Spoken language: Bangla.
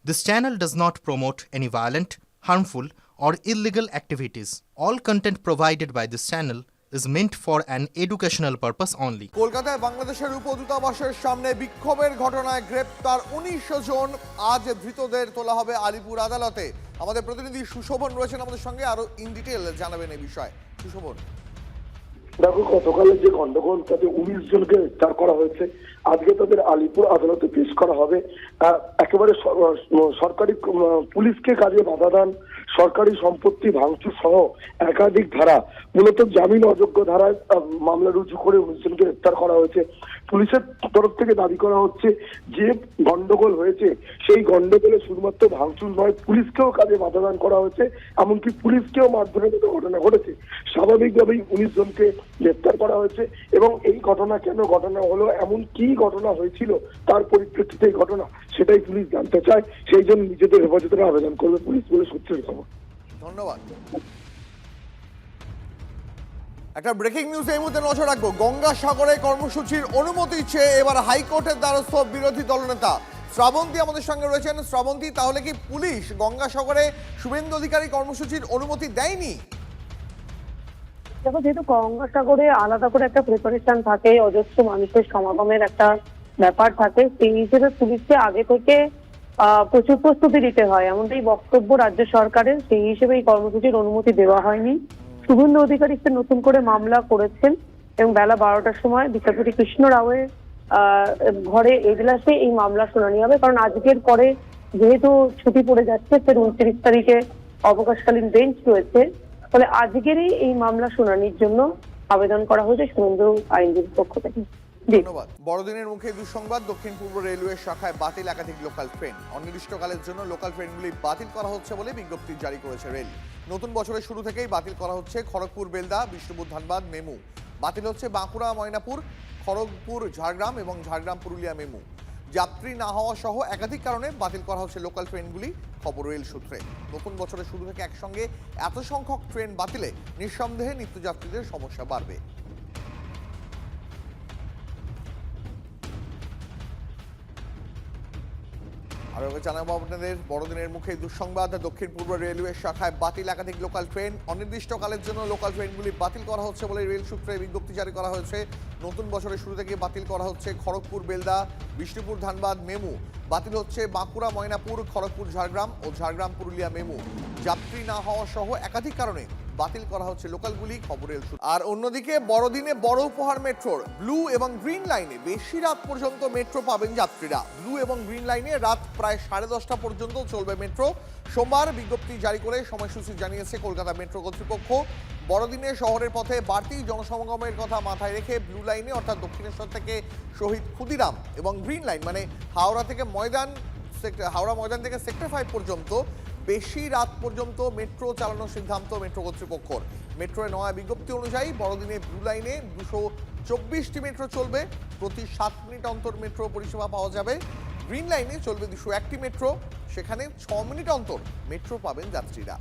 This channel does not promote any violent, harmful, or illegal activities. All content provided by this channel is meant for an educational purpose only. কলকাতায় বাংলাদেশের উপদূতাবাসের সামনে বিক্ষোভের ঘটনায় গ্রেপ্তার ১৯ জন আজ ধৃতদের তোলা হবে আলিপুর আদালতে। আমাদের প্রতিনিধি সুশোভন রয়েছেন আমাদের সঙ্গে, আরো ইন ডিটেল জানাবেন এই বিষয়ে। সুশোভন, দেখো, গতকালের যে গন্ডগোল তাতে ১৯ জনকে গ্রেফতার করা হয়েছে। আজকে তাদের আলিপুর আদালতে পেশ করা হবে। একেবারে সরকারি পুলিশকে কাজে বাধা দান, সরকারি সম্পত্তি ভাঙচুর সহ একাধিক ধারা, মূলত জামিন অযোগ্য ধারায় মামলা রুজু করে ১৯ জনকে গ্রেফতার করা হয়েছে। পুলিশের তরফ থেকে দাবি করা হচ্ছে যে গন্ডগোল হয়েছে সেই গন্ডগোলে শুধুমাত্র ভাঙচুর নয়, পুলিশকেও কাজে বাধা দান করা হয়েছে, এমনকি পুলিশকেও মারধরের মতো ঘটনা ঘটেছে। স্বাভাবিকভাবেই ১৯ জনকে গ্রেফতার করা হয়েছে এবং এই ঘটনা কেন ঘটনা হলো, এমন কি ঘটনা হয়েছিল তার পরিপ্রেক্ষিতে এই ঘটনা, সেটাই পুলিশ জানতে চায়। সেই জন্য নিজেদের হেফাজতের আবেদন করবে পুলিশ বলে সূত্রের খবর। ধন্যবাদ। একটা ব্রেকিং নিউজ এই মুহূর্তে নজর রাখবো। গঙ্গাসাগরে কর্মসূচির অনুমতি চেয়ে এবার হাইকোর্টের দ্বারস্থ বিরোধী দলনেতা শ্রাবন্তী আমাদের সঙ্গে রয়েছেন। শ্রাবন্তী, তাহলে কি পুলিশ গঙ্গাসাগরে শুভেন্দু অধিকারী কর্মসূচির অনুমতি দেয়নি? দেখো, যেহেতু গঙ্গাসাগরে আলাদা করে একটা প্রিপারেশন থাকে, অজস্র মানুষের সমাগমের একটা ব্যাপার থাকে, সেই হিসেবে পুলিশকে আগে থেকে প্রচুর প্রস্তুতি দিতে হয়, এমনটাই বক্তব্য রাজ্য সরকারের। সেই হিসেবে এই কর্মসূচির অনুমতি দেওয়া হয়নি। শুভেন্দু অধিকারী নতুন করে মামলা করেছেন এবং বেলা 12টার সময় বিচারপতি কৃষ্ণ রাওয়ের ঘরে এজলাসে এই মামলা শুনানি হবে। কারণ আজকের পরে যেহেতু ছুটি পড়ে যাচ্ছে, ফের 29 তারিখে অবকাশকালীন বেঞ্চ রয়েছে, ফলে আজকেরই এই মামলা শুনানির জন্য আবেদন করা হয়েছে শুভেন্দু আইনজীবীর পক্ষ থেকে। ধন্যবাদ। বড়দিনের মুখে দুঃসংবাদ, দক্ষিণ পূর্ব রেলওয়ে শাখায় বাতিল একাধিক লোকাল ট্রেন। অনির্দিষ্টকালের জন্য লোকাল ট্রেনগুলি বাতিল করা হচ্ছে বলে বিজ্ঞপ্তি জারি করেছে রেল। নতুন বছরের শুরু থেকেই বাতিল করা হচ্ছে খড়গপুর বেলদা, বিষ্ণুপুর ধানবাদ মেমু। বাতিল হচ্ছে বাঁকুড়া ময়নাপুর, খড়গপুর ঝাড়গ্রাম এবং ঝাড়গ্রাম পুরুলিয়া মেমু। যাত্রী না হওয়া সহ একাধিক কারণে বাতিল করা হচ্ছে লোকাল ট্রেনগুলি, খবর রেল সূত্রে। নতুন বছরের শুরু থেকে একসঙ্গে এত সংখ্যক ট্রেন বাতিলে নিঃসন্দেহে নিত্যযাত্রীদের সমস্যা বাড়বে। আরো জানাবো আপনাদের বড়দিনের মুখে দুঃসংবাদ, দক্ষিণ পূর্ব রেলওয়ে শাখায় বাতিল একাধিক লোকাল ট্রেন। অনির্দিষ্টকালের জন্য লোকাল ট্রেনগুলি বাতিল করা হচ্ছে বলে রেল সূত্রে বিজ্ঞপ্তি জারি করা হয়েছে। নতুন বছরের শুরু থেকে বাতিল করা হচ্ছে খড়গপুর বেলদা, বিষ্ণুপুর ধানবাদ মেমু। বাতিল হচ্ছে বাঁকুড়া ময়নাপুর, খড়গপুর ঝাড়গ্রাম ও ঝাড়গ্রাম পুরুলিয়া মেমু। যাত্রী না হওয়া সহ একাধিক কারণে বাতিল করা হচ্ছে লোকালগুলি, খবরের সূত্র। আর অন্যদিকে বড়দিনে বড় উপহার মেট্রোর। ব্লু এবং গ্রিন লাইনে বেশি রাত পর্যন্ত মেট্রো পাবেন যাত্রীরা। ব্লু এবং গ্রিন লাইনে রাত প্রায় 10:30 পর্যন্ত চলবে মেট্রো। সোমবার বিজ্ঞপ্তি জারি করে সময়সূচি জানিয়েছে কলকাতা মেট্রো কর্তৃপক্ষ। বড়দিনে শহরের পথে বাড়তি জনসমাগমের কথা মাথায় রেখে ব্লু লাইনে অর্থাৎ দক্ষিণেশ্বর থেকে শহীদ ক্ষুদিরাম এবং গ্রিন লাইন মানে হাওড়া ময়দান থেকে সেক্টর 5 পর্যন্ত বেশি রাত পর্যন্ত মেট্রো চালানোর সিদ্ধান্ত মেট্রো কর্তৃপক্ষর। মেট্রোয় নেওয়া বিজ্ঞপ্তি অনুযায়ী বড়দিনে ব্লু লাইনে 224টি মেট্রো চলবে, প্রতি 7 মিনিট অন্তর মেট্রো পরিষেবা পাওয়া যাবে। গ্রিন লাইনে চলবে 201টি মেট্রো, সেখানে 6 মিনিট অন্তর মেট্রো পাবেন যাত্রীরা।